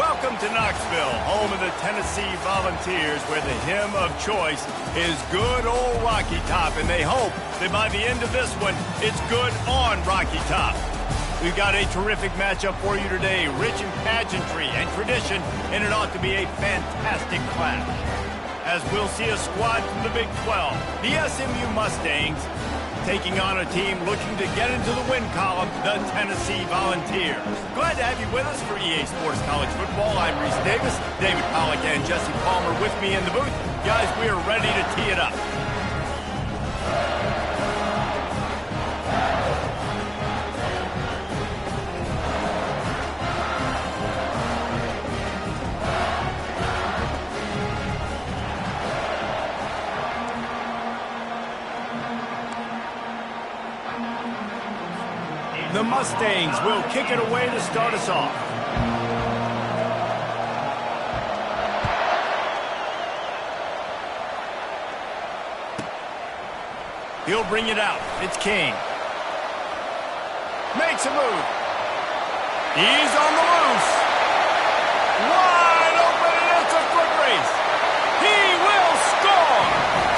Welcome to Knoxville, home of the Tennessee Volunteers, where the hymn of choice is good old Rocky Top, and they hope that by the end of this one, it's good on Rocky Top. We've got a terrific matchup for you today, rich in pageantry and tradition, and it ought to be a fantastic clash. As we'll see a squad from the Big 12, the SMU Mustangs, taking on a team looking to get into the win column, the Tennessee Volunteers. Glad to have you with us for EA Sports College Football. I'm Reese Davis, David Pollack and Jesse Palmer with me in the booth. Guys, we are ready to tee it up. The Mustangs will kick it away to start us off. He'll bring it out. It's King. Makes a move. He's on the loose. Wide open, and it's a foot race. He will score.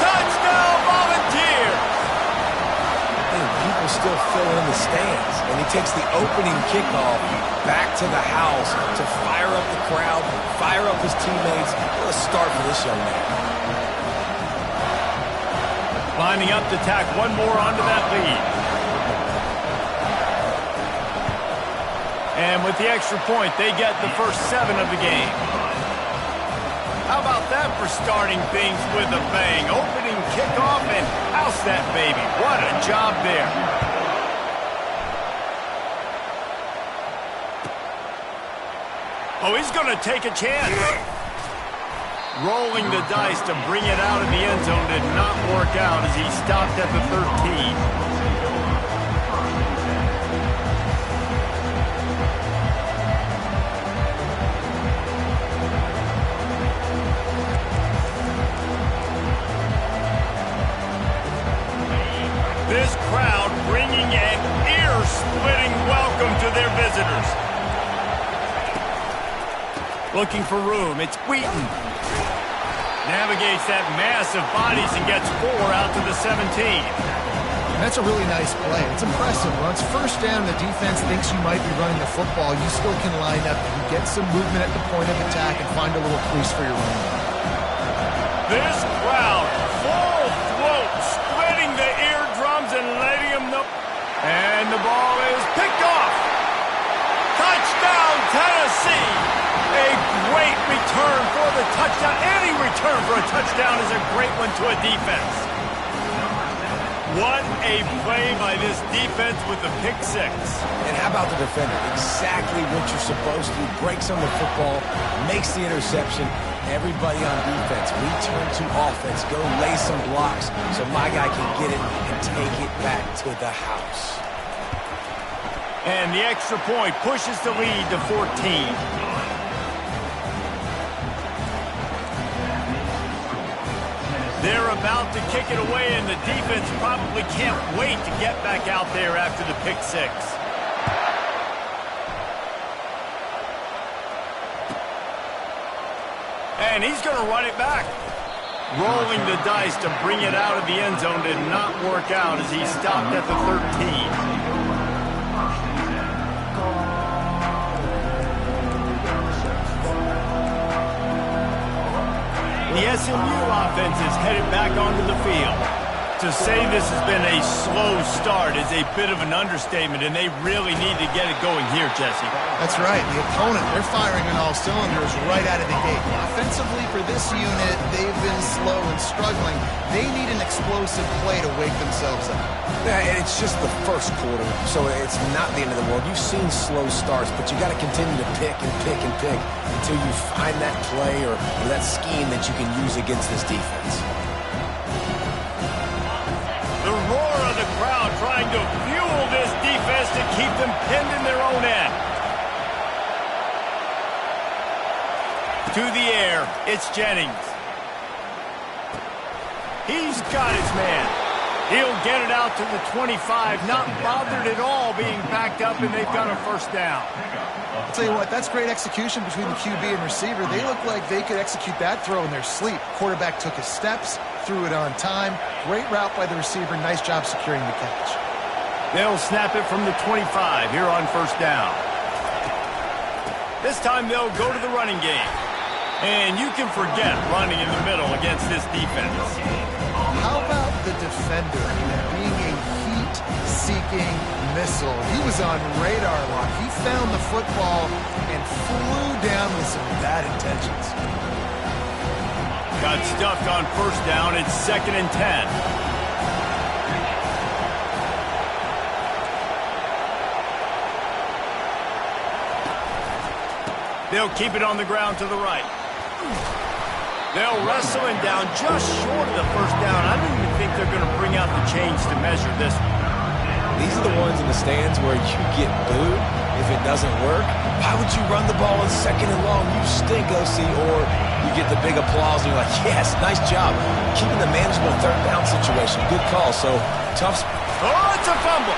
Touchdown, Volunteers. People still fill in the stands, and he takes the opening kickoff back to the house to fire up the crowd, fire up his teammates. What a start for this young man. Lining up to tack one more onto that lead. And with the extra point, they get the first 7 of the game. How about that for starting things with a bang? Opening kickoff and house that baby. What a job there. Oh, he's going to take a chance. Rolling the dice to bring it out of the end zone did not work out as he stopped at the 13. This crowd bringing an ear-splitting welcome to their visitors. Looking for room, it's Wheaton. Navigates that mass of bodies and gets 4 out to the 17. That's a really nice play. It's impressive. Once first down, the defense thinks you might be running the football. You still can line up and get some movement at the point of attack and find a little crease for your running back. This crowd, full throat, splitting the eardrums and letting them know. And the ball is picked off. Touchdown, Tennessee. A great return for the touchdown. Any return for a touchdown is a great one to a defense. What a play by this defense with the pick 6. And how about the defender? Exactly what you're supposed to. Breaks on the football, makes the interception. Everybody on defense, return to offense. Go lay some blocks so my guy can get it and take it back to the house. And the extra point pushes the lead to 14. They're about to kick it away, and the defense probably can't wait to get back out there after the pick 6. And he's going to run it back. Rolling the dice to bring it out of the end zone did not work out as he stopped at the 13. The SMU offense is headed back onto the field. To say this has been a slow start is a bit of an understatement, and they really need to get it going here, Jesse. That's right. The opponent, they're firing on all cylinders right out of the gate. Offensively, for this unit, they've been slow and struggling. They need an explosive play to wake themselves up. Yeah, and it's just the first quarter, so it's not the end of the world. You've seen slow starts, but you got to continue to pick and pick and pick until you find that play or that scheme that you can use against this defense. The roar of the crowd trying to fuel this defense to keep them pinned in their own end. To the air, it's Jennings. He's got his man. He'll get it out to the 25, not bothered at all being backed up, and they've got a first down. I'll tell you what, that's great execution between the QB and receiver. They look like they could execute that throw in their sleep. Quarterback took his steps, threw it on time. Great route by the receiver. Nice job securing the catch. They'll snap it from the 25 here on first down. This time they'll go to the running game. And you can forget running in the middle against this defense. How about the defender being a heat-seeking missile? He was on radar lock. He found the football and flew down with some bad intentions. Got stuffed on first down. It's 2nd and 10. They'll keep it on the ground to the right. They'll wrestle him down just short of the first down. I don't even think they're going to bring out the change to measure this one. These are the ones in the stands where you get booed if it doesn't work. Why would you run the ball on 2nd and long? You stink, OC. Or you get the big applause and you're like, yes, nice job. Keeping the manageable 3rd down situation. Good call. So, tough. Oh, it's a fumble.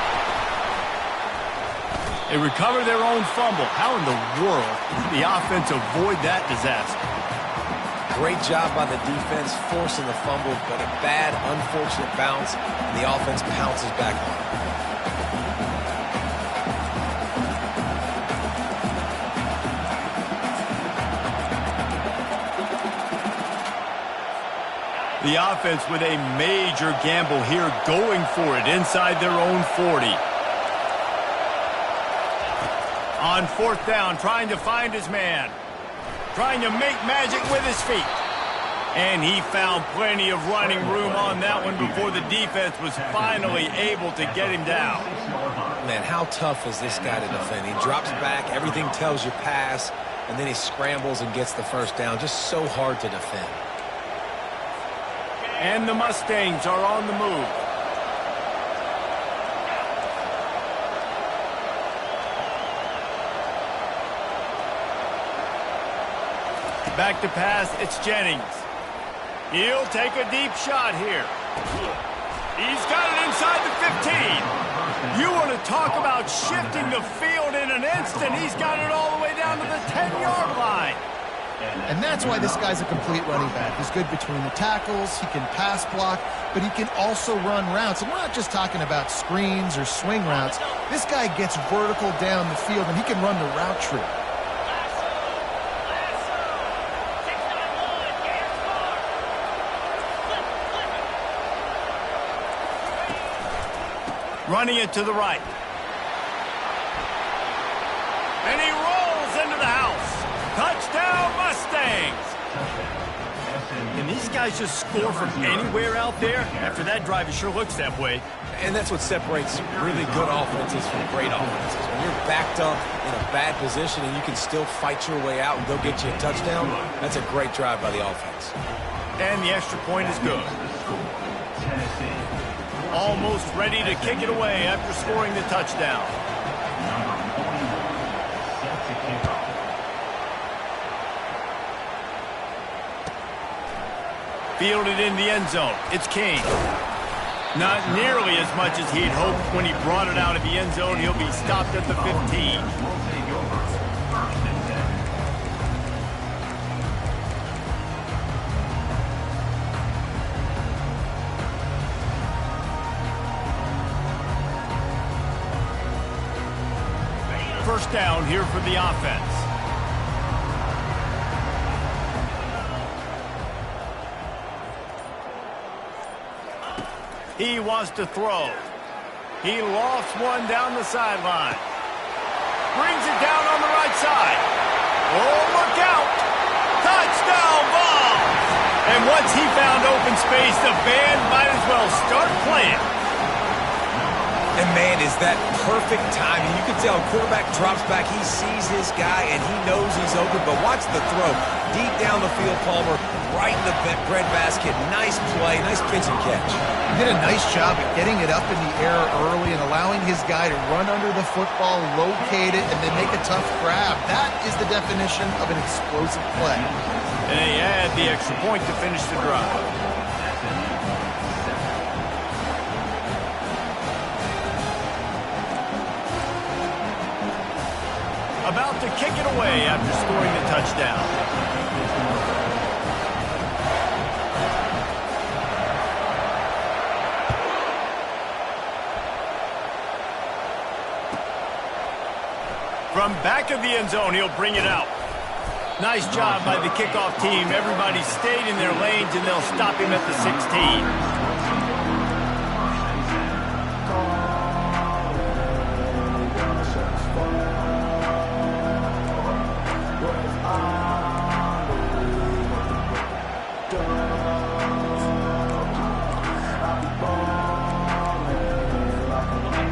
They recover their own fumble. How in the world did the offense avoid that disaster? Great job by the defense forcing the fumble, but a bad, unfortunate bounce, and the offense pounces back on it. The offense with a major gamble here, going for it inside their own 40. On 4th down, trying to find his man. Trying to make magic with his feet. And he found plenty of running room on that one before the defense was finally able to get him down. Man, how tough is this guy to defend? He drops back, everything tells you pass, and then he scrambles and gets the first down. Just so hard to defend. And the Mustangs are on the move. Back to pass, it's Jennings. He'll take a deep shot here. He's got it inside the 15. You want to talk about shifting the field in an instant. He's got it all the way down to the 10-yard line. And that's why this guy's a complete running back. He's good between the tackles, he can pass block, but he can also run routes. And we're not just talking about screens or swing routes. This guy gets vertical down the field, and he can run the route tree. Running it to the right. And he rolls into the house. Touchdown, Mustangs! Can these guys just score from anywhere out there? After that drive, it sure looks that way. And that's what separates really good offenses from great offenses. When you're backed up in a bad position and you can still fight your way out and go get you a touchdown, that's a great drive by the offense. And the extra point is good. Almost ready to kick it away after scoring the touchdown. Fielded in the end zone. It's King. Not nearly as much as he'd hoped when he brought it out of the end zone. He'll be stopped at the 15. First down here for the offense. He wants to throw. He lofts one down the sideline. Brings it down on the right side. Oh, look out. Touchdown ball. And once he found open space, the band might as well start playing. And, man, is that perfect timing. You can tell quarterback drops back. He sees his guy, and he knows he's open. But watch the throw. Deep down the field, Palmer, right in the bread basket. Nice play, nice pitch and catch. He did a nice job at getting it up in the air early and allowing his guy to run under the football, locate it, and then make a tough grab. That is the definition of an explosive play. And they add the extra point to finish the drive. to kick it away after scoring the touchdown. From back of the end zone, he'll bring it out. Nice job by the kickoff team. Everybody stayed in their lanes, and they'll stop him at the 16.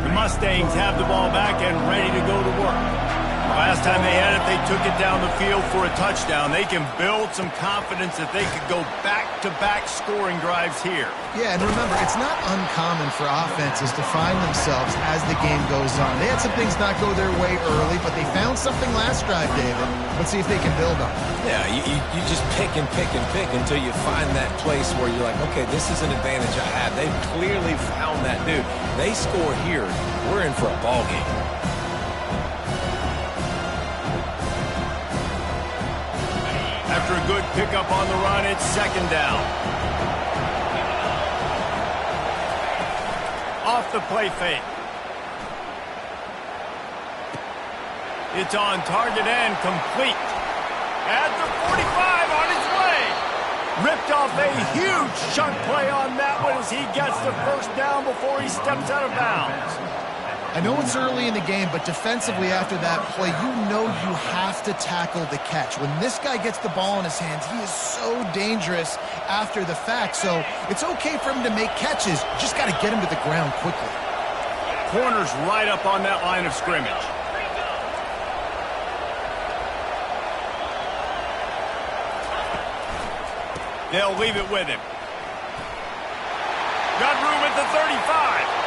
The Mustangs have the ball back and ready to go to work. Last time they had it, they took it down the field for a touchdown. They can build some confidence that they could go back-to-back scoring drives here. Yeah, and remember, it's not uncommon for offenses to find themselves as the game goes on. They had some things not go their way early, but they found something last drive, David. Let's see if they can build on it. Yeah, you just pick and pick and pick until you find that place where you're like, okay, this is an advantage I have. They've clearly found that dude. They score here, we're in for a ball game. After a good pickup on the run, it's second down. Off the play fake. It's on target and complete. At the 45 on his way. Ripped off a huge chunk play on that one as he gets the first down before he steps out of bounds. I know it's early in the game, but defensively after that play, you know you have to tackle the catch. When this guy gets the ball in his hands, he is so dangerous after the fact. So it's okay for him to make catches. You just got to get him to the ground quickly. Corner's right up on that line of scrimmage. They'll leave it with him. Got room at the 35.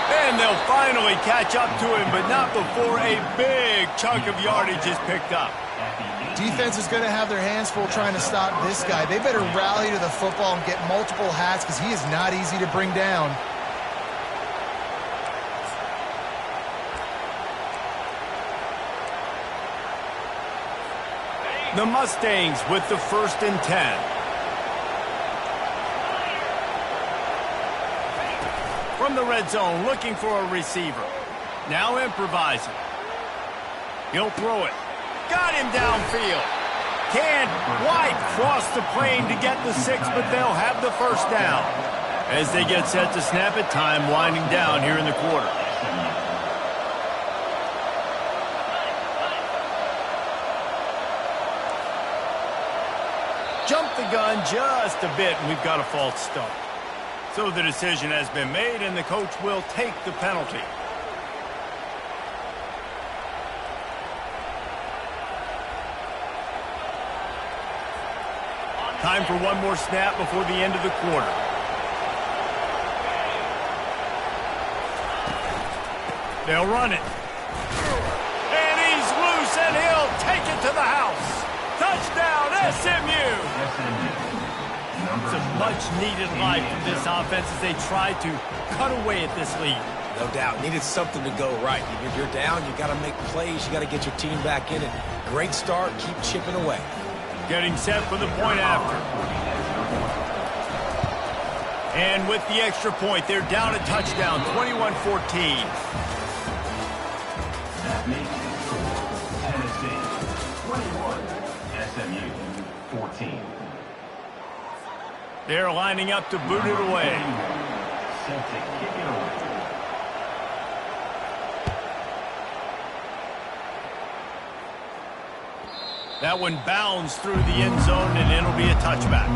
And they'll finally catch up to him, but not before a big chunk of yardage is picked up. Defense is going to have their hands full trying to stop this guy. They better rally to the football and get multiple hats because he is not easy to bring down. The Mustangs with the 1st and 10. From the red zone, looking for a receiver. Now improvising. He'll throw it. Got him downfield. Can't quite cross the plane to get the 6, but they'll have the first down. As they get set to snap it, time winding down here in the quarter. Jumped the gun just a bit, and we've got a false start. So the decision has been made, and the coach will take the penalty. Time for one more snap before the end of the quarter. They'll run it. And he's loose, and he'll take it to the house. Touchdown, SMU! It's a much-needed life from this offense as they try to cut away at this lead. No doubt. Needed something to go right. You're down. You got to make plays. You got to get your team back in it. Great start. Keep chipping away. Getting set for the point after. And with the extra point, they're down a touchdown, 21-14. Tennessee, 21. SMU, 14. They're lining up to boot it away. Set to kick it away. That one bounds through the end zone, and it'll be a touchback.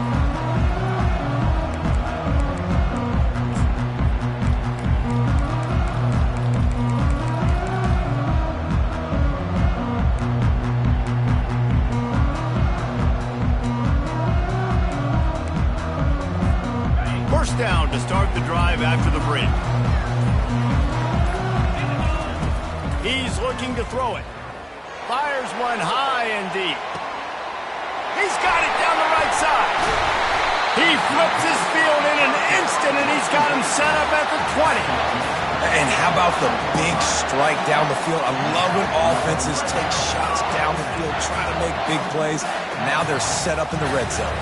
First down to start the drive after the break. He's looking to throw it. Fires one high and deep. He's got it down the right side. He flips his field in an instant, and he's got him set up at the 20. And how about the big strike down the field? I love when offenses take shots down the field, try to make big plays. Now they're set up in the red zone.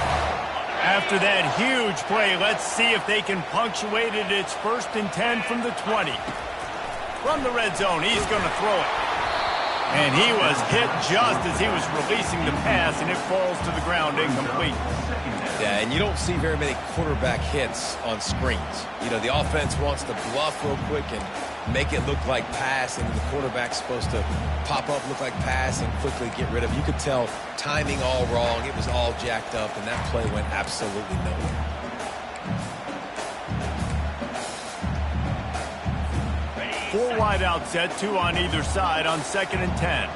After that huge play, let's see if they can punctuate it. It's 1st and 10 from the 20. From the red zone, he's going to throw it. And he was hit just as he was releasing the pass, and it falls to the ground incomplete. Yeah, and you don't see very many quarterback hits on screens. You know, the offense wants to bluff real quick and make it look like pass, and the quarterback's supposed to pop up, look like pass, and quickly get rid of it. You could tell timing all wrong. It was all jacked up, and that play went absolutely nowhere. Four wide out set, 2 on either side on 2nd and 10.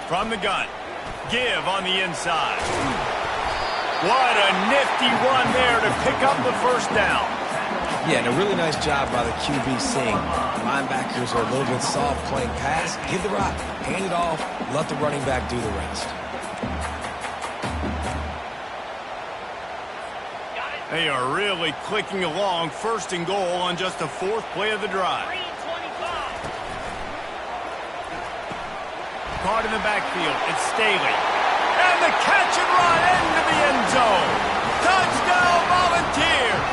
From the gun. Give on the inside. What a nifty run there to pick up the first down. Yeah, and a really nice job by the QB seeing linebackers are a little bit soft playing pass. Give the rock, hand it off, let the running back do the rest. They are really clicking along. 1st and goal on just the 4th play of the drive. Caught in the backfield. It's Staley. And the catch and run into the end zone. Touchdown, Volunteers!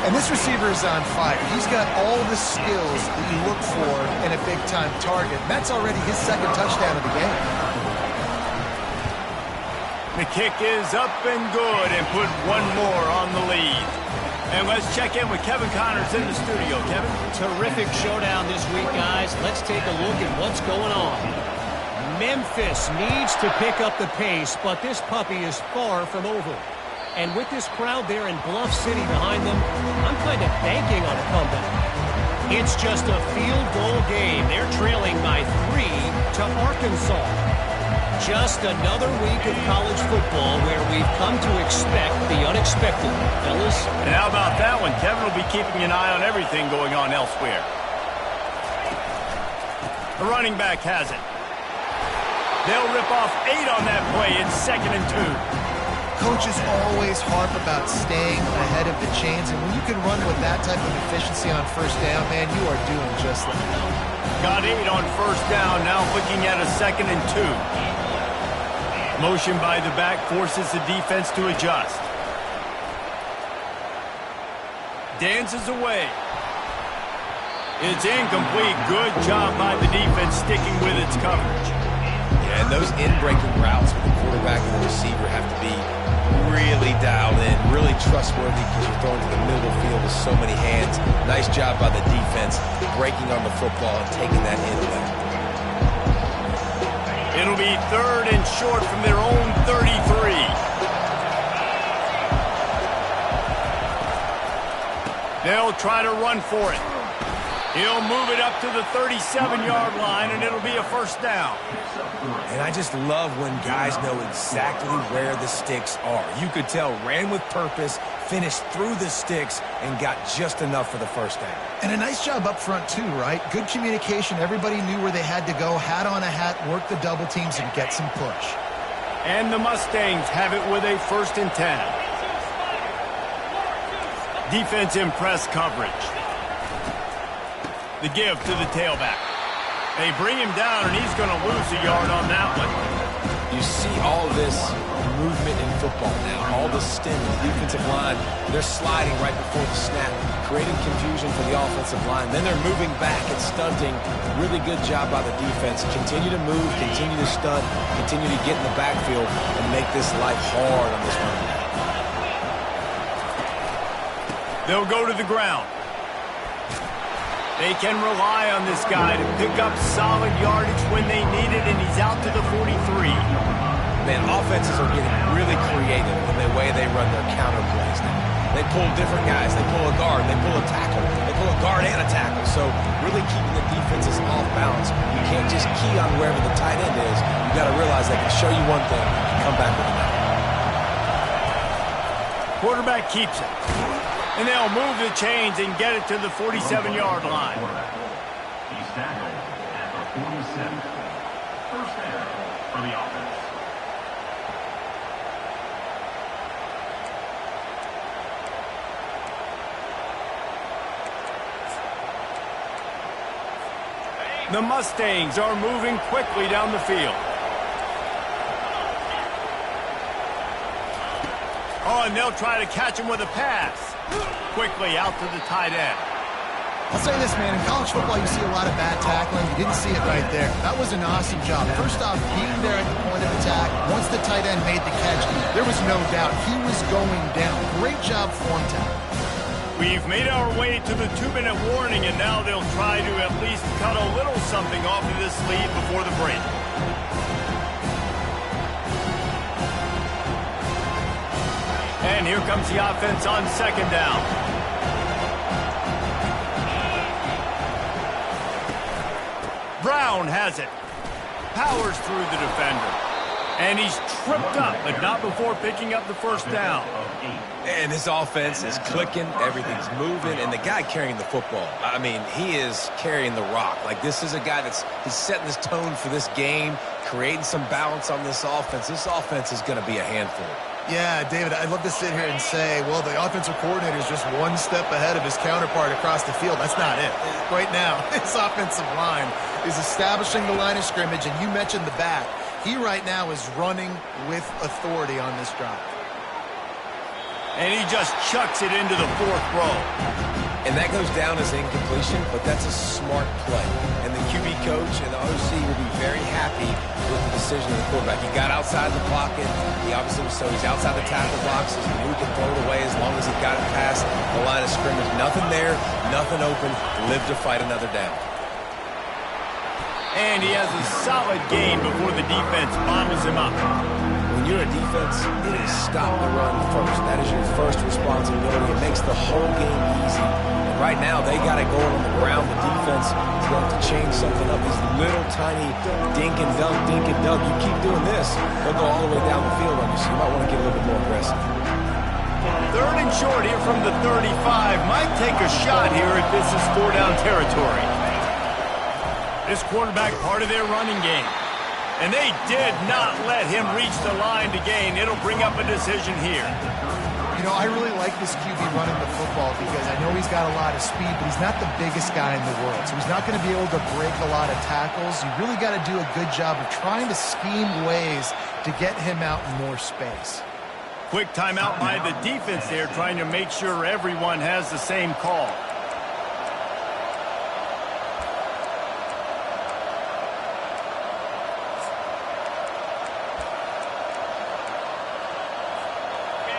And this receiver is on fire. He's got all the skills that you look for in a big-time target. That's already his 2nd touchdown of the game. The kick is up and good and put one more on the lead. And let's check in with Kevin Connors in the studio. Kevin? Terrific showdown this week, guys. Let's take a look at what's going on. Memphis needs to pick up the pace, but this puppy is far from over. And with this crowd there in Bluff City behind them, I'm kind of banking on a comeback. It's just a field goal game. They're trailing by 3 to Arkansas. Just another week of college football where we've come to expect the unexpected, fellas. And how about that one? Kevin will be keeping an eye on everything going on elsewhere. The running back has it. They'll rip off 8 on that play. It's 2nd and 2. Coaches always harp about staying ahead of the chains, and when you can run with that type of efficiency on 1st down, man, you are doing just that. Got 8 on 1st down, now looking at a 2nd and 2. Motion by the back forces the defense to adjust. Dances away. It's incomplete. Good job by the defense sticking with its coverage. Yeah, and those in-breaking routes with the quarterback and the receiver have to be really dialed in, really trustworthy because you're throwing to the middle of the field with so many hands. Nice job by the defense breaking on the football and taking that in there. It'll be 3rd and short from their own 33. They'll try to run for it. He'll move it up to the 37-yard line, and it'll be a 1st down. And I just love when guys know exactly where the sticks are. You could tell ran with purpose, finished through the sticks, and got just enough for the 1st down. And a nice job up front, too, right? Good communication. Everybody knew where they had to go. Hat on a hat, work the double teams, and get some push. And the Mustangs have it with a 1st and 10. Defense in press coverage. The give to the tailback. They bring him down, and he's going to lose a yard on that one. You see all this movement in football now, all the stim, the defensive line, they're sliding right before the snap, creating confusion for the offensive line. Then they're moving back and stunting. Really good job by the defense. Continue to move, continue to stunt, continue to get in the backfield and make this life hard on this running back. They'll go to the ground. They can rely on this guy to pick up solid yardage when they need it, and he's out to the 43. Man, offenses are getting really creative in the way they run their counter plays now. They pull different guys. They pull a guard. They pull a tackle. They pull a guard and a tackle. So really keeping the defenses off balance. You can't just key on wherever the tight end is. You got to realize they can show you one thing and come back with another. Quarterback keeps it. And they'll move the chains and get it to the 47-yard line. He's tackled at the 47. 1st down for the offense. The Mustangs are moving quickly down the field. Oh, and they'll try to catch him with a pass. Quickly out to the tight end. I'll say this, man. In college football, you see a lot of bad tackling. You didn't see it right there. That was an awesome job. First off, being there at the point of attack. Once the tight end made the catch, there was no doubt he was going down. Great job form tackle. We've made our way to the 2-minute warning, and now they'll try to at least cut a little something off of this lead before the break. And here comes the offense on second down. Brown has it. Powers through the defender. And he's tripped up, but not before picking up the first down. And this offense is clicking, everything's moving, and the guy carrying the football, I mean, he is carrying the rock. Like, this is a guy he's setting this tone for this game, creating some balance on this offense. This offense is going to be a handful. Yeah, David, I'd love to sit here and say, well, the offensive coordinator is just one step ahead of his counterpart across the field. That's not it. Right now, his offensive line is establishing the line of scrimmage, and you mentioned the back. He right now is running with authority on this drive. And he just chucks it into the fourth row. And that goes down as incompletion, but that's a smart play. And the QB coach and the OC will be very happy with the decision of the quarterback. He got outside the pocket. He obviously so he's outside the tackle box. He knew he could throw it away as long as he got it past the line of scrimmage. Nothing there, nothing open. Live to fight another down. And he has a solid gain before the defense bottles him up. When you're a defense, it is stop the run first. That is your first responsibility. It makes the whole game easy. And right now, they got it going on the ground. The defense is going to have to change something up. These little tiny dink and dunk, dink and dunk. You keep doing this, they'll go all the way down the field on you. So you might want to get a little bit more aggressive. Third and short here from the 35. Might take a shot here if this is 4-down territory. This quarterback part of their running game. And they did not let him reach the line to gain. It'll bring up a decision here. You know, I really like this QB running the football because I know he's got a lot of speed, but he's not the biggest guy in the world. So he's not going to be able to break a lot of tackles. You really got to do a good job of trying to scheme ways to get him out in more space. Quick timeout by the defense there, trying to make sure everyone has the same call.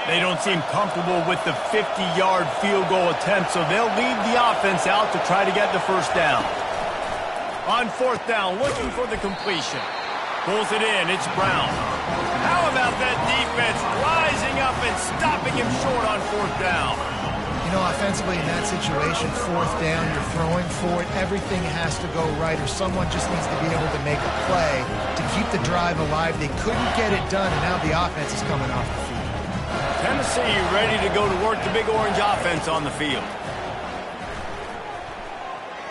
They don't seem comfortable with the 50-yard field goal attempt, so they'll lead the offense out to try to get the first down. On fourth down, looking for the completion. Pulls it in, it's Brown. How about that defense rising up and stopping him short on fourth down? You know, offensively in that situation, fourth down, you're throwing for it, everything has to go right, or someone just needs to be able to make a play to keep the drive alive. They couldn't get it done, and now the offense is coming off the field. Tennessee ready to go to work the Big Orange offense on the field.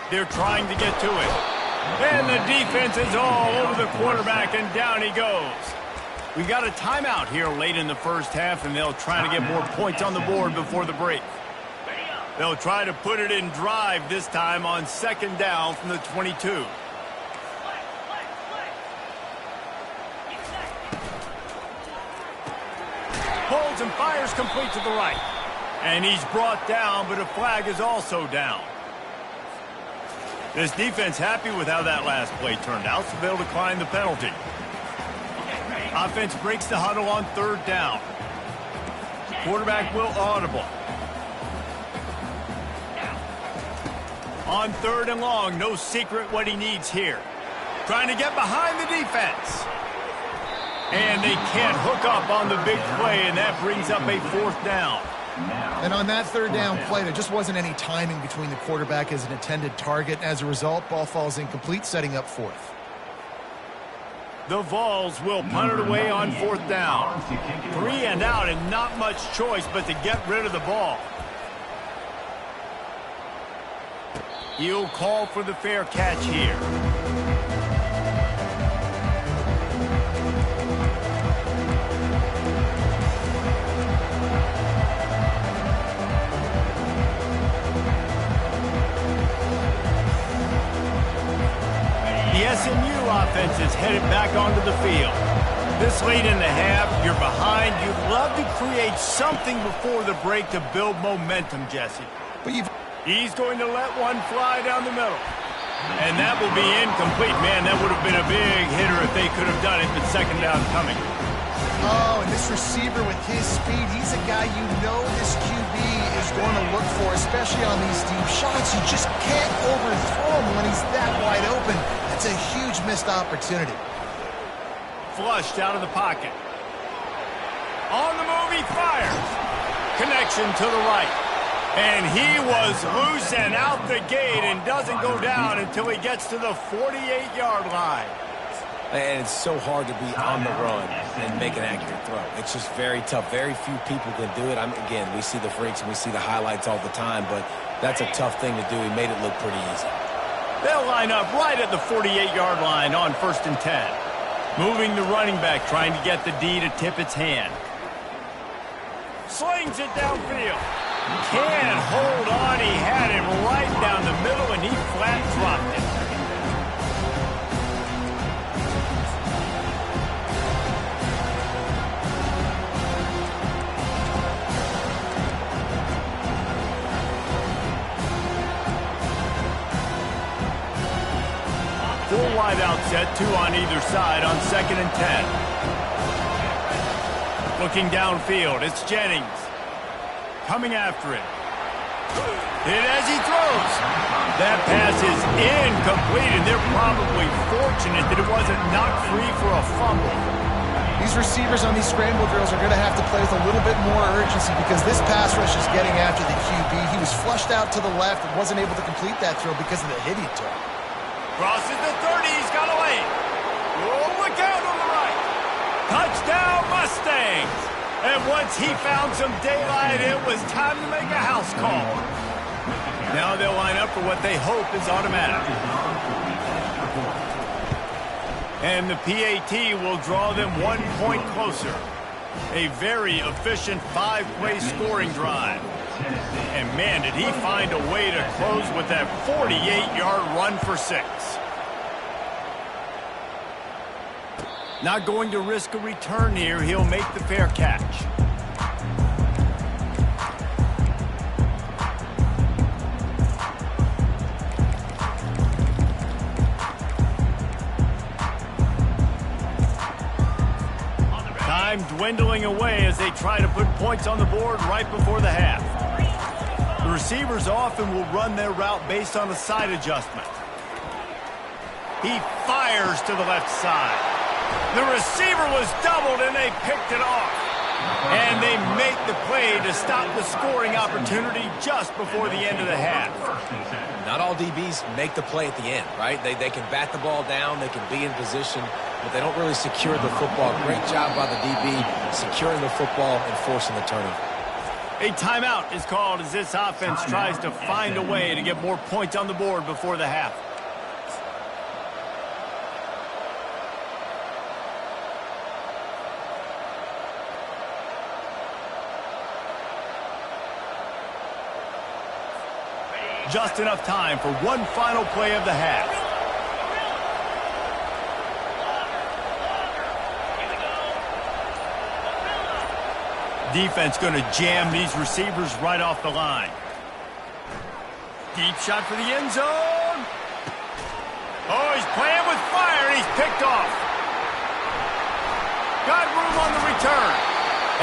They're trying to get to it. And the defense is all over the quarterback, and down he goes. We got a timeout here late in the first half, and they'll try to get more points on the board before the break. They'll try to put it in drive this time on second down from the 22. Holds and fires complete to the right. And he's brought down, but a flag is also down. This defense happy with how that last play turned out, so they'll decline the penalty. Offense breaks the huddle on third down. Quarterback will audible. On third and long, no secret what he needs here. Trying to get behind the defense. And they can't hook up on the big play, and that brings up a fourth down. And on that third down play, there just wasn't any timing between the quarterback as an intended target. As a result, ball falls incomplete, setting up fourth. The Vols will punt it away on fourth down. 3 and out, and not much choice but to get rid of the ball. He'll call for the fair catch here. the field. This late in the half, you're behind. You'd love to create something before the break to build momentum, Jesse. But he's going to let one fly down the middle. And that will be incomplete. Man, that would have been a big hitter if they could have done it, but second down coming. Oh, and this receiver with his speed, he's a guy you know this QB is going to look for, especially on these deep shots. You just can't overthrow him when he's that wide open. That's a huge missed opportunity. Flushed out of the pocket. On the move, he fires. Connection to the right. And he was loose and out the gate and doesn't go down until he gets to the 48-yard line. And it's so hard to be on the run and make an accurate throw. It's just very tough. Very few people can do it. Again, we see the freaks and we see the highlights all the time, but that's a tough thing to do. He made it look pretty easy. They'll line up right at the 48-yard line on 1st and 10. Moving the running back, trying to get the D to tip its hand. Slings it downfield. Can't hold on. He had him right down the middle, and he flat dropped it. Full wide out set, 2 on either side on 2nd and 10. Looking downfield, it's Jennings. Coming after it. Hit as he throws. That pass is incomplete, and they're probably fortunate that it wasn't knocked free for a fumble. These receivers on these scramble drills are going to have to play with a little bit more urgency because this pass rush is getting after the QB. He was flushed out to the left and wasn't able to complete that throw because of the hit he took. Crosses the 30, he's got away. Oh, look out on the right. Touchdown, Mustangs. And once he found some daylight, it was time to make a house call. Now they'll line up for what they hope is automatic. And the PAT will draw them 1 point closer. A very efficient 5-play scoring drive. And man, did he find a way to close with that 48-yard run for 6. Not going to risk a return here. He'll make the fair catch. Time dwindling away as they try to put points on the board right before the half. The receivers often will run their route based on a side adjustment. He fires to the left side. The receiver was doubled, and they picked it off. And they make the play to stop the scoring opportunity just before the end of the half. Not all DBs make the play at the end, right? They can bat the ball down, they can be in position, but they don't really secure the football. Great job by the DB securing the football and forcing the turnover. A timeout is called as this offense tries to find a way to get more points on the board before the half. Just enough time for one final play of the half. Defense going to jam these receivers right off the line. Deep shot for the end zone. Oh, he's playing with fire, and he's picked off. Got room on the return.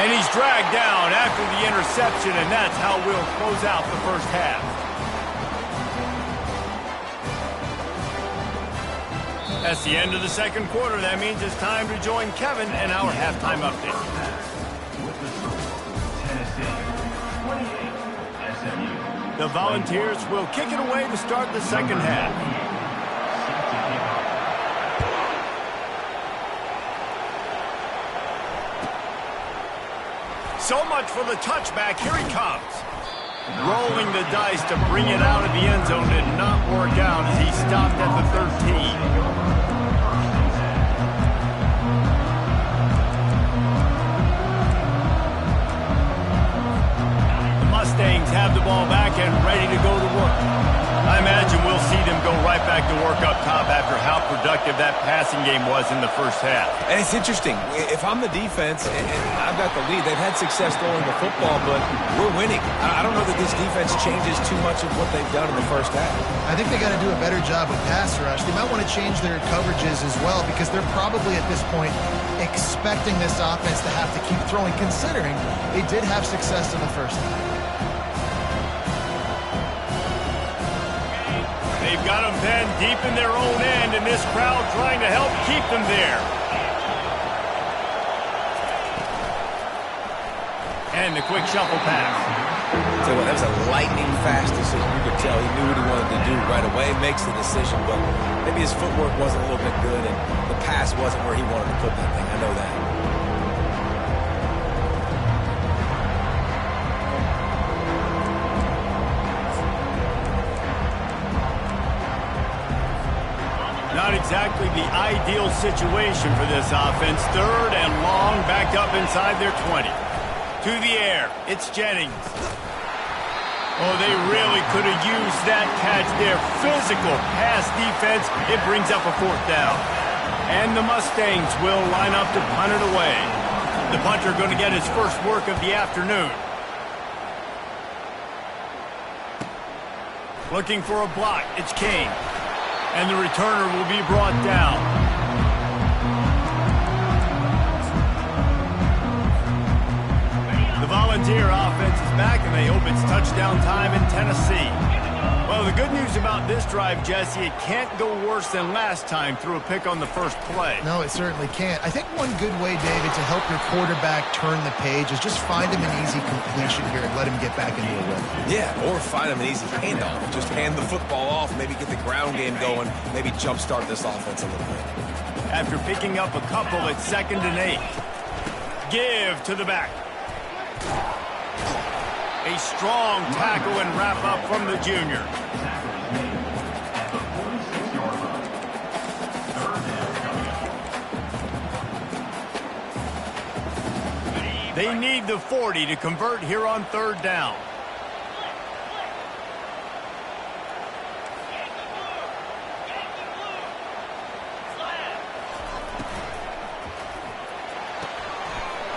And he's dragged down after the interception, and that's how we'll close out the first half. That's the end of the second quarter. That means it's time to join Kevin and our halftime update. The Volunteers will kick it away to start the second half. So much for the touchback. Here he comes. Rolling the dice to bring it out of the end zone did not work out as he stopped at the 13. Mustangs have the ball back and ready to go to work. I imagine we'll see them go right back to work up top after how productive that passing game was in the first half. And it's interesting. If I'm the defense and I've got the lead, they've had success throwing the football, but we're winning. I don't know that this defense changes too much of what they've done in the first half. I think they got to do a better job with pass rush. They might want to change their coverages as well because they're probably at this point expecting this offense to have to keep throwing, considering they did have success in the first half. They've got them then deep in their own end, and this crowd trying to help keep them there. And the quick shuffle pass. Tell you what, that was a lightning-fast decision. You could tell he knew what he wanted to do right away, makes the decision, but maybe his footwork wasn't a little bit good, and the pass wasn't where he wanted to put that thing. I know that. Not exactly the ideal situation for this offense. Third and long, backed up inside their 20. To the air, it's Jennings. Oh, they really could have used that catch there. Physical pass defense. It brings up a fourth down. And the Mustangs will line up to punt it away. The punter going to get his first work of the afternoon. Looking for a block. It's Kane. And the returner will be brought down. The Volunteer offense is back, and they hope it's touchdown time in Tennessee. Well, the good news about this drive, Jesse, it can't go worse than last time through a pick on the first play. No, it certainly can't. I think one good way, David, to help your quarterback turn the page is just find him an easy completion here and let him get back into a rhythm. Yeah, or find him an easy handoff. Just hand the football off, maybe get the ground game going, maybe jumpstart this offense a little bit. After picking up a couple at 2nd and 8. Give to the back. A strong tackle and wrap up from the junior. They need the 40 to convert here on 3rd down.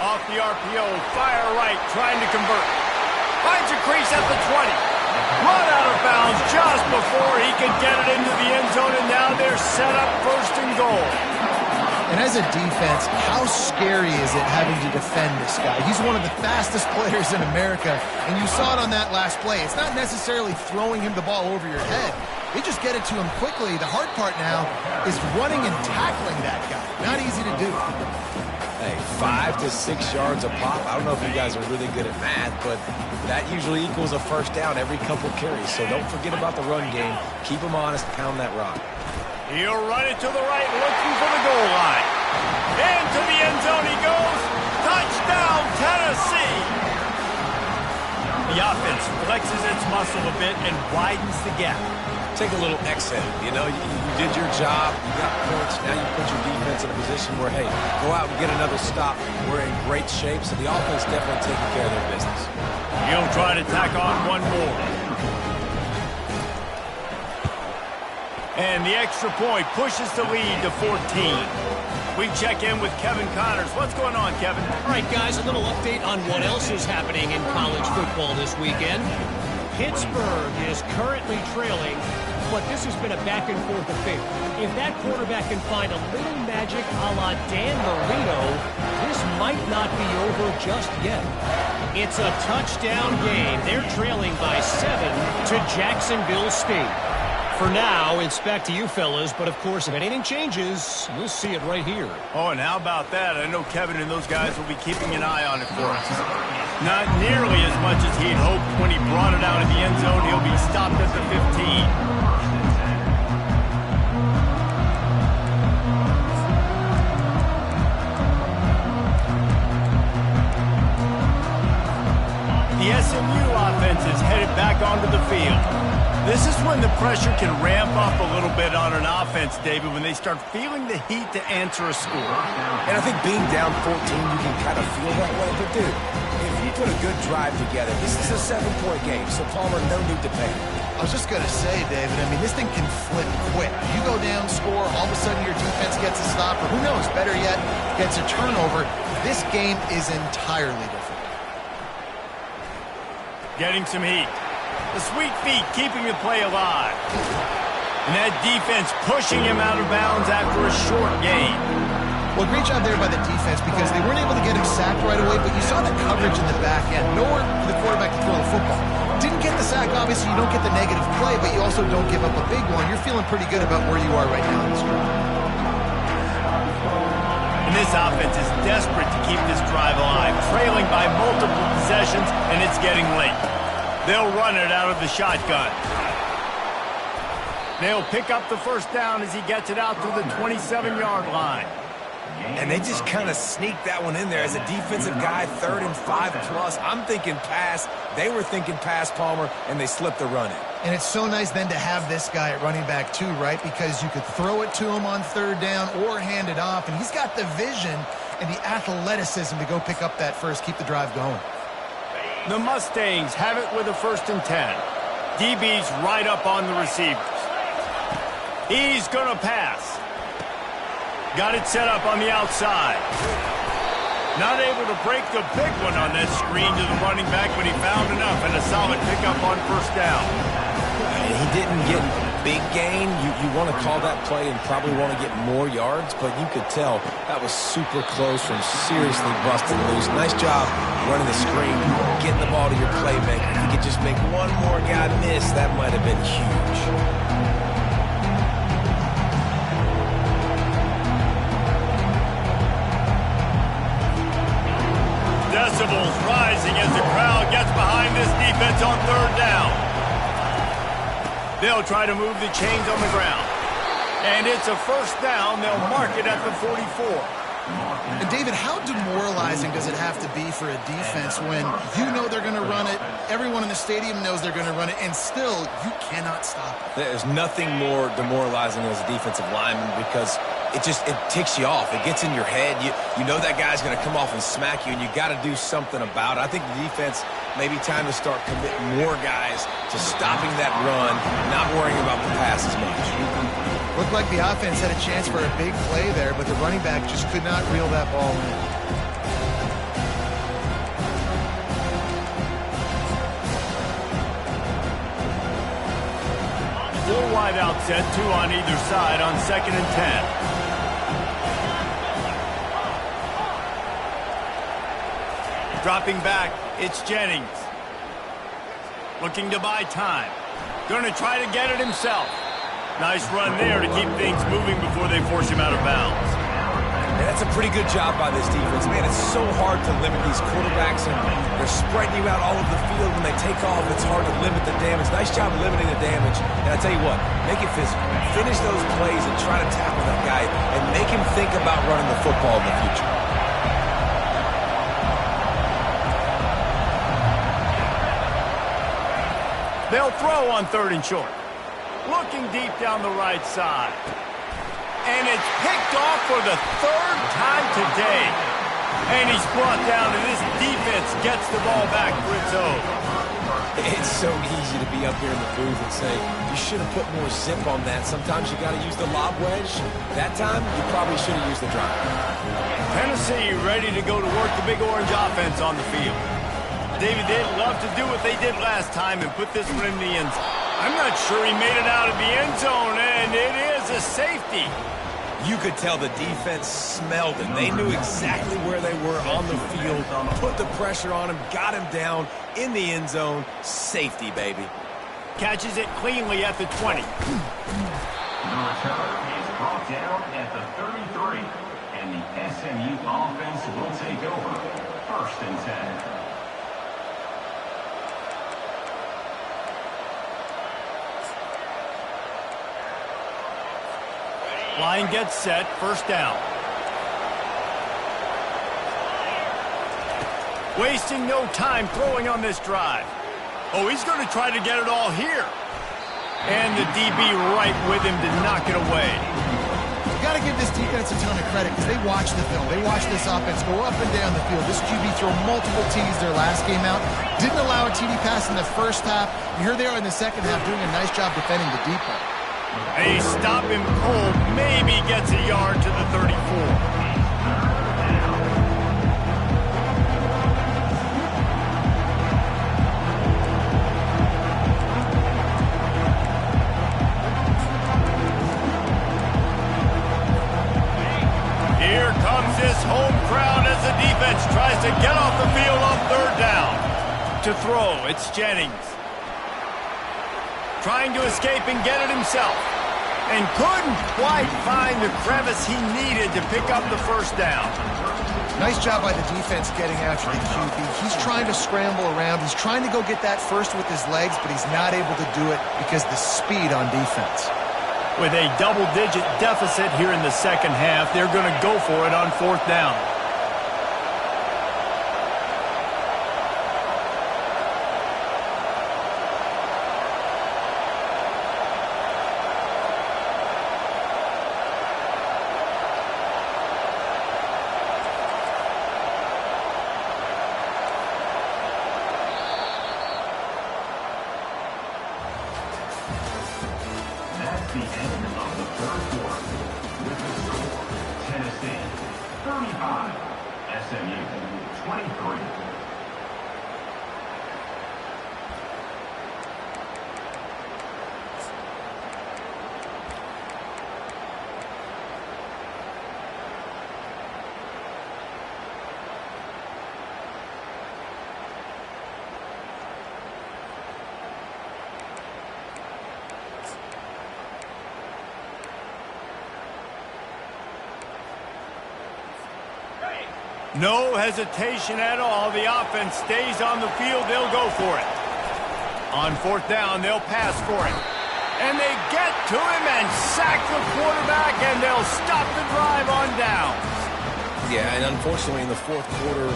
Off the RPO, fire right, trying to convert. Finds a crease at the 20. Run out of bounds just before he could get it into the end zone, and now they're set up 1st and goal. And as a defense, how scary is it having to defend this guy? He's one of the fastest players in America, and you saw it on that last play. It's not necessarily throwing him the ball over your head. They just get it to him quickly. The hard part now is running and tackling that guy. Not easy to do. Hey, 5 to 6 yards a pop. I don't know if you guys are really good at math, but that usually equals a first down every couple carries. So don't forget about the run game. Keep them honest, pound that rock. He'll run it to the right, looking for the goal line. Into the end zone he goes. Touchdown, Tennessee! The offense flexes its muscle a bit and widens the gap. Take a little exhale. You know, you did your job. You got points. Now you put your defense in a position where, hey, go out and get another stop. We're in great shape, so the offense definitely taking care of their business. He'll try to tack on one more. And the extra point pushes the lead to 14. We check in with Kevin Connors. What's going on, Kevin? All right, guys, a little update on what else is happening in college football this weekend. Pittsburgh is currently trailing, but this has been a back-and-forth affair. If that quarterback can find a little magic a la Dan Marino, this might not be over just yet. It's a touchdown game. They're trailing by 7 to Jacksonville State. For now, it's back to you fellas, but of course, if anything changes, we'll see it right here. Oh, and how about that? I know Kevin and those guys will be keeping an eye on it for us. Not nearly as much as he'd hoped when he brought it out of the end zone. He'll be stopped at the 15. The SMU offense is headed back onto the field. This is when the pressure can ramp up a little bit on an offense, David, when they start feeling the heat to answer a score. And I think being down 14, you can kind of feel that way. But, dude, if he put a good drive together. This is a 7-point game, so Palmer, no need to panic. I was just going to say, David, I mean, this thing can flip quick. You go down, score, all of a sudden your defense gets a stop, or who knows, better yet, gets a turnover. This game is entirely different. Getting some heat. The sweet feet keeping the play alive. And that defense pushing him out of bounds after a short gain. Well, great job there by the defense because they weren't able to get him sacked right away, but you saw the coverage in the back end. Nowhere for the quarterback to throw the football. Didn't get the sack, obviously. You don't get the negative play, but you also don't give up a big one. You're feeling pretty good about where you are right now in this drive. And this offense is desperate to keep this drive alive, trailing by multiple possessions, and it's getting late. They'll run it out of the shotgun. They'll pick up the first down as he gets it out to the 27-yard line. And they just kind of sneaked that one in there as a defensive guy, 3rd and 5+. I'm thinking pass. They were thinking pass, Palmer, and they slipped the run in. And it's so nice then to have this guy at running back too, right? Because you could throw it to him on 3rd down or hand it off, and he's got the vision and the athleticism to go pick up that first, keep the drive going. The Mustangs have it with a 1st and 10. DB's right up on the receivers. He's going to pass. Got it set up on the outside. Not able to break the big one on that screen to the running back, but he found enough and a solid pickup on 1st down. He didn't get big gain. You want to call that play and probably want to get more yards, but you could tell that was super close from seriously busting loose. Nice job running the screen, getting the ball to your playmaker. If you could just make one more guy miss, that might have been huge. Decibels rising as the crowd gets behind this defense on 3rd down. They'll try to move the chains on the ground. And it's a 1st down. They'll mark it at the 44. And David, how demoralizing does it have to be for a defense when you know they're going to run it, everyone in the stadium knows they're going to run it, and still you cannot stop it? There's nothing more demoralizing as a defensive lineman because it ticks you off. It gets in your head. You know that guy's going to come off and smack you, and you got to do something about it. I think the defense maybe time to start committing more guys to stopping that run, not worrying about the pass as much. Looked like the offense had a chance for a big play there, but the running back just could not reel that ball in. Four wide out set, 2 on either side on 2nd and 10. Dropping back, it's Jennings. Looking to buy time. Going to try to get it himself. Nice run there to keep things moving before they force him out of bounds. And that's a pretty good job by this defense. Man, it's so hard to limit these quarterbacks, and they're spreading you out all over the field. When they take off, it's hard to limit the damage. Nice job limiting the damage. And I tell you what, make it physical. Finish those plays and try to tackle that guy and make him think about running the football in the future. They'll throw on 3rd and short. Looking deep down the right side. And it's picked off for the 3rd time today. And he's brought down, and this defense gets the ball back for its own. It's so easy to be up here in the booth and say, you should have put more zip on that. Sometimes you got to use the lob wedge. That time, you probably should have used the drive. Tennessee ready to go to work the Big Orange offense on the field. David, they'd love to do what they did last time and put this one in the end zone. I'm not sure he made it out of the end zone, and it is a safety. You could tell the defense smelled it. They knew exactly where they were on the field, put the pressure on him, got him down in the end zone. Safety, baby. Catches it cleanly at the 20. The return is brought down at the 33, and the SMU offense will take over. 1st and 10. Line gets set, 1st down. Wasting no time throwing on this drive. Oh, he's going to try to get it all here. And the DB right with him to knock it away. You got to got to give this defense a ton of credit because they watch the film. They watch this offense go up and down the field. This QB throw multiple TDs their last game out. Didn't allow a TD pass in the first half. Here they are in the second half doing a nice job defending the deep ball. They stop him cold. Maybe gets a yard to the 34. Here comes this home crowd as the defense tries to get off the field on third down. To throw, it's Jennings. Trying to escape and get it himself. And couldn't quite find the crevice he needed to pick up the first down. Nice job by the defense getting after the QB. He's trying to scramble around. He's trying to go get that first with his legs, but he's not able to do it because the speed on defense. With a double-digit deficit here in the second half, they're going to go for it on fourth down. That's the end of the third quarter. With the score, Tennessee 35, SMU 23. No hesitation at all. The offense stays on the field. They'll go for it. On fourth down, they'll pass for it. And they get to him and sack the quarterback, and they'll stop the drive on downs. Yeah, and unfortunately in the fourth quarter,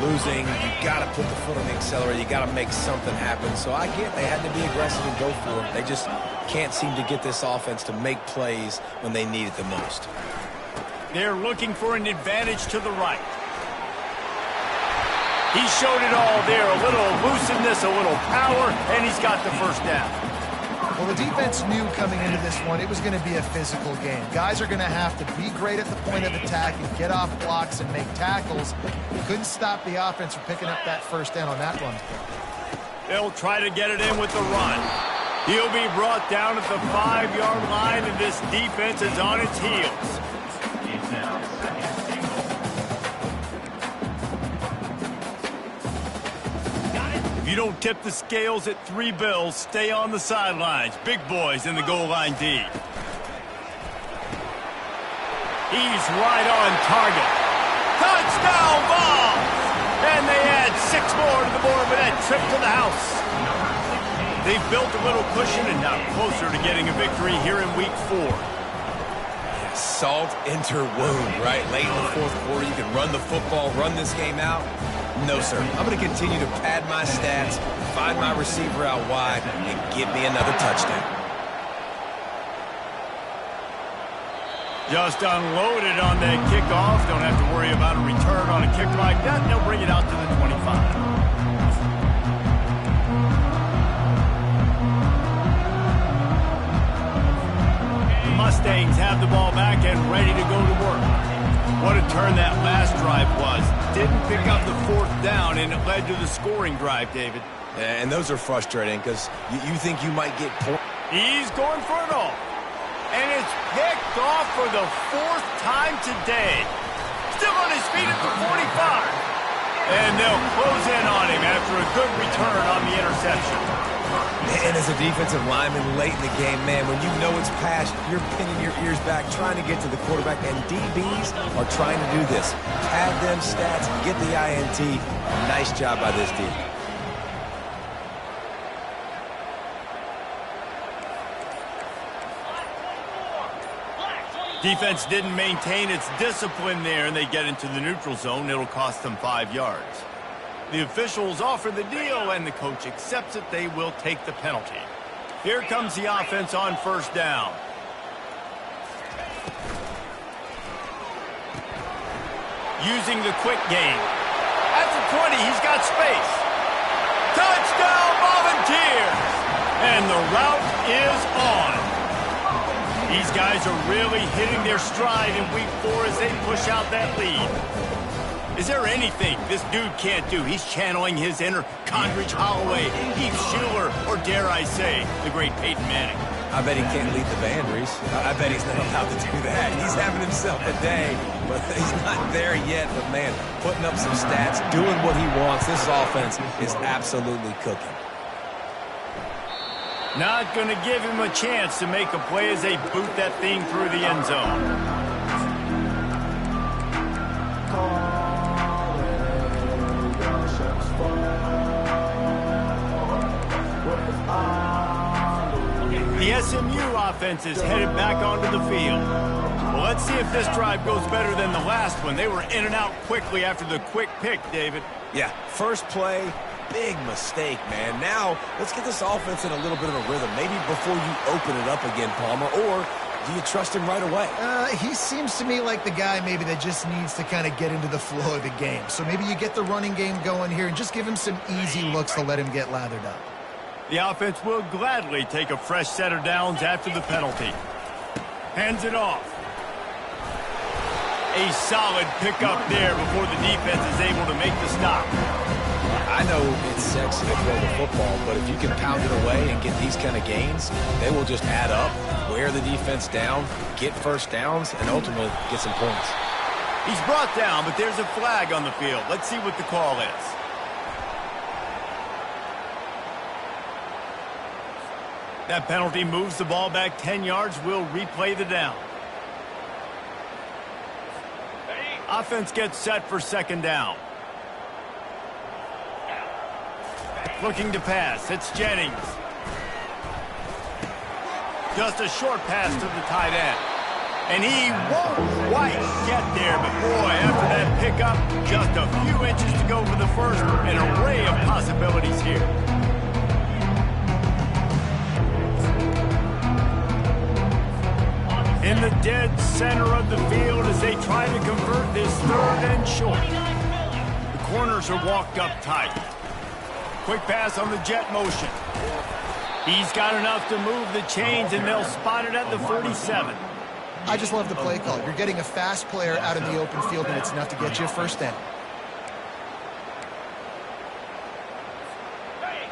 losing, you got to put the foot on the accelerator. You got to make something happen. So I get they had to be aggressive and go for it. They just can't seem to get this offense to make plays when they need it the most. They're looking for an advantage to the right. He showed it all there. A little elusiveness, a little power, and he's got the first down. Well, the defense knew coming into this one it was going to be a physical game. Guys are going to have to be great at the point of attack and get off blocks and make tackles. Couldn't stop the offense from picking up that first down on that run. They'll try to get it in with the run. He'll be brought down at the 5-yard line, and this defense is on its heels. It's now second and goal. If you don't tip the scales at 3 bills, stay on the sidelines. Big boys in the goal line D. He's right on target. Touchdown ball! And they add 6 more to the board with that trip to the house. They've built a little cushion and now closer to getting a victory here in week 4. Salt enter wound, right? Late in the fourth quarter, you can run the football, run this game out. No, sir. I'm going to continue to pad my stats, find my receiver out wide, and give me another touchdown. Just unloaded on that kickoff. Don't have to worry about a return on a kick like that. They'll bring it out to the 25. Mustangs have the ball back and ready to go to work. What a turn that last drive was. Didn't pick up the fourth down, and it led to the scoring drive, David. And those are frustrating because you think you might get points. He's going for it all. And it's picked off for the 4th time today. Still on his feet at the 45. And they'll close in on him after a good return on the interception. And as a defensive lineman late in the game, man, when you know it's past, you're pinning your ears back, trying to get to the quarterback, and DBs are trying to do this. Pad them stats, get the INT. Nice job by this D. Defense didn't maintain its discipline there, and they get into the neutral zone. It'll cost them 5 yards. The officials offer the deal, and the coach accepts it. They will take the penalty. Here comes the offense on first down. using the quick game. At the 20, he's got space. Touchdown, Volunteers! And the route is on. These guys are really hitting their stride in week 4 as they push out that lead. Is there anything this dude can't do? He's channeling his inner Condridge Holloway, Heath Schuler, or dare I say, the great Peyton Manning. I bet he can't lead the band, Reese. I bet he's not allowed to do that. He's having himself a day, but he's not there yet. But, man, putting up some stats, doing what he wants. This offense is absolutely cooking. Not going to give him a chance to make a play as they boot that thing through the end zone. The SMU offense is headed back onto the field. Well, let's see if this drive goes better than the last one. They were in and out quickly after the quick pick, David. Yeah, first play, big mistake, man. Now, let's get this offense in a little bit of a rhythm. Maybe before you open it up again, Palmer, or do you trust him right away? He seems to me like the guy maybe that just needs to kind of get into the flow of the game. So maybe you get the running game going here and just give him some easy looks to let him get lathered up. The offense will gladly take a fresh set of downs after the penalty. Hands it off. A solid pickup there before the defense is able to make the stop. I know it's sexy to throw the football, but if you can pound it away and get these kind of gains, they will just add up, wear the defense down, get first downs, and ultimately get some points. He's brought down, but there's a flag on the field. Let's see what the call is. That penalty moves the ball back 10 yards. We'll replay the down. Offense gets set for second down. Looking to pass. It's Jennings. Just a short pass to the tight end. And he won't quite get there, but boy, after that pickup, just a few inches to go for the first. An array of possibilities here. In the dead center of the field as they try to convert this third and short. The corners are walked up tight. Quick pass on the jet motion. He's got enough to move the chains, and they'll spot it at the 47. I just love the play call. You're getting a fast player out in the open field, and it's enough to get you a first down.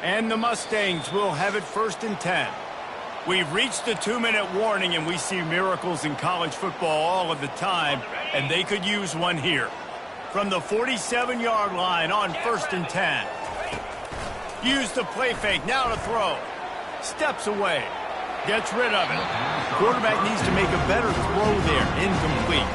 And the Mustangs will have it 1st and 10. We've reached the 2-minute warning, and we see miracles in college football all of the time, and they could use one here. From the 47-yard line on 1st and 10. Use the play fake, now to throw. Steps away. Gets rid of it. Quarterback needs to make a better throw there. Incomplete.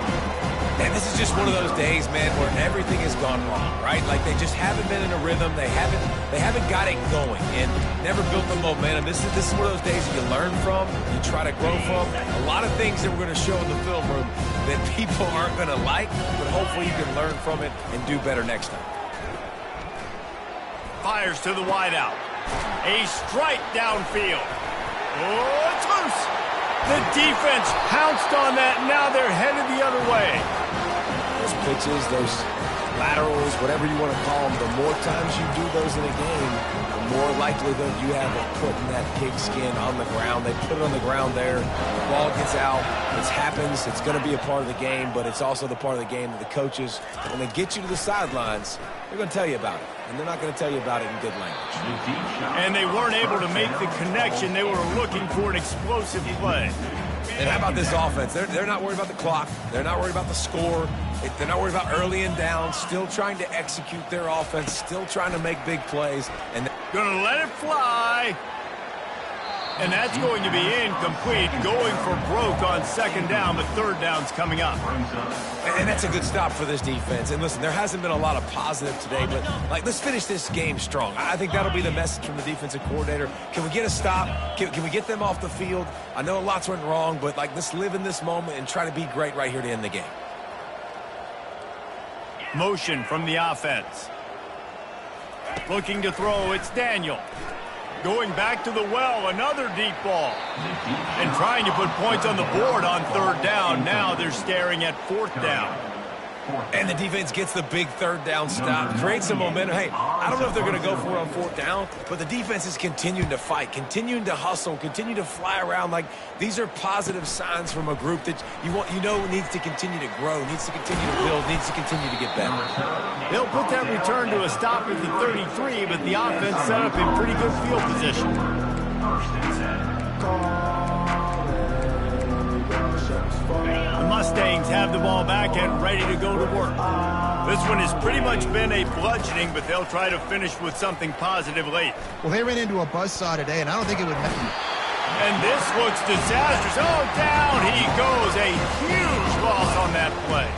And this is just one of those days, man, where everything has gone wrong, right? Like they just haven't been in a rhythm. They haven't got it going and never built the momentum. This is one of those days that you learn from, you try to grow from. A lot of things that we're going to show in the film room that people aren't going to like, but hopefully you can learn from it and do better next time. Fires to the wideout. A strike downfield. Oh, it's loose. The defense pounced on that. Now they're headed the other way. Those pitches, those laterals, whatever you want to call them, the more times you do those in a game, the more likelihood you have of putting that pigskin on the ground. They put it on the ground there. The ball gets out. It happens. It's going to be a part of the game, but it's also the part of the game that the coaches, when they get you to the sidelines, they're going to tell you about it. And they're not going to tell you about it in good language. And they weren't able to make the connection. They were looking for an explosive play. And how about this offense? They're not worried about the clock. They're not worried about the score. They're not worried about early and down. Still trying to execute their offense. Still trying to make big plays. And Gonna let it fly. And that's going to be incomplete. Going for broke on second down, but third down's coming up. And that's a good stop for this defense. And listen, there hasn't been a lot of positive today, but let's finish this game strong. I think that'll be the message from the defensive coordinator. Can we get a stop? Can we get them off the field? I know lots went wrong, but let's live in this moment and try to be great right here to end the game. Motion from the offense. Looking to throw, it's Daniel. Going back to the well, another deep ball. And trying to put points on the board on third down. Now they're staring at fourth down. And the defense gets the big third down stop, creates some momentum. Hey, I don't know if they're going to go for it on fourth down, but the defense is continuing to fight, continuing to hustle, continue to fly around. Like, these are positive signs from a group that you know needs to continue to grow, needs to continue to build, needs to continue to get better. They'll put that return to a stop at the 33, but the offense set up in pretty good field position. First and 10. The Mustangs have the ball back and ready to go to work. This one has pretty much been a bludgeoning, but they'll try to finish with something positive late. Well, they ran into a buzzsaw today, and I don't think it would happen. And this looks disastrous. Oh, down he goes. A huge loss on that play.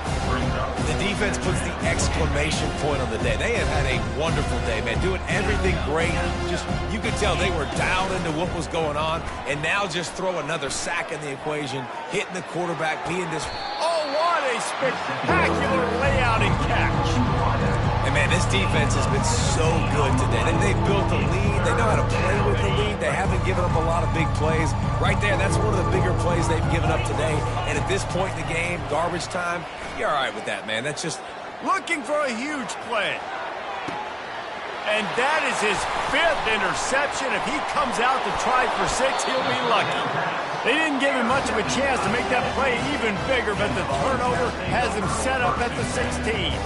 The defense puts the exclamation point on the day. They have had a wonderful day, man, doing everything great. Just, you could tell they were down into what was going on, and now just throw another sack in the equation, hitting the quarterback, being this. Oh, what a spectacular layout and catch. And, man, this defense has been so good today. They've built a lead. They know how to play with the lead. They haven't given up a lot of big plays. Right there, that's one of the bigger plays they've given up today. And at this point in the game, garbage time, you're all right with that, man. That's just looking for a huge play. And that is his 5th interception. If he comes out to try for 6, he'll be lucky. They didn't give him much of a chance to make that play even bigger, but the turnover has him set up at the 16.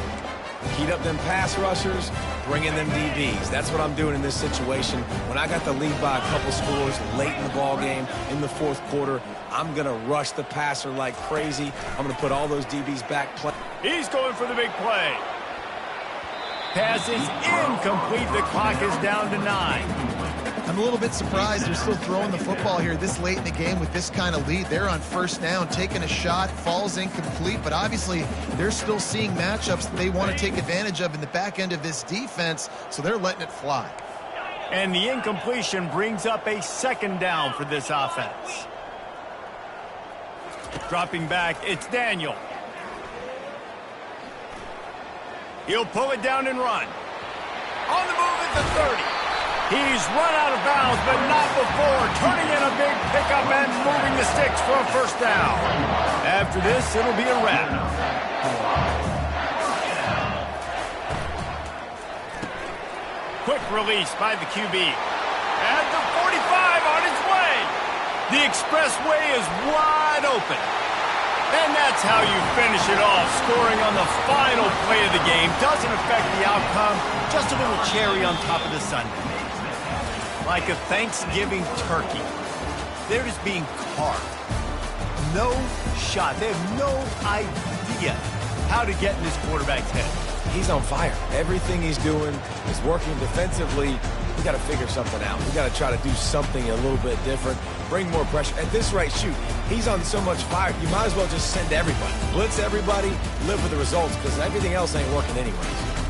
heat up them pass rushers, bring in them DBs. That's what I'm doing in this situation. When I got the lead by a couple scores late in the ball game, in the fourth quarter, I'm going to rush the passer like crazy. I'm going to put all those DBs back. He's going for the big play. Pass is incomplete. The clock is down to 9. I'm a little bit surprised they're still throwing the football here this late in the game with this kind of lead. They're on first down, taking a shot, falls incomplete, but obviously they're still seeing matchups that they want to take advantage of in the back end of this defense, so they're letting it fly. And the incompletion brings up a second down for this offense. Dropping back, it's Daniel. He'll pull it down and run. On the move at the 30. He's run out of bounds, but not before turning in a big pickup and moving the sticks for a first down. After this, it'll be a wrap. Quick release by the QB. At the 45 on its way. The expressway is wide open. And that's how you finish it off, scoring on the final play of the game. Doesn't affect the outcome, just a little cherry on top of the sundae. Like a Thanksgiving turkey, they're just being carved. No shot. They have no idea how to get in this quarterback's head. He's on fire. Everything he's doing is working defensively. We got to figure something out. We got to try to do something a little bit different, bring more pressure. At this rate, shoot, he's on so much fire, you might as well just send everybody. Blitz everybody, live with the results, because everything else ain't working anyways.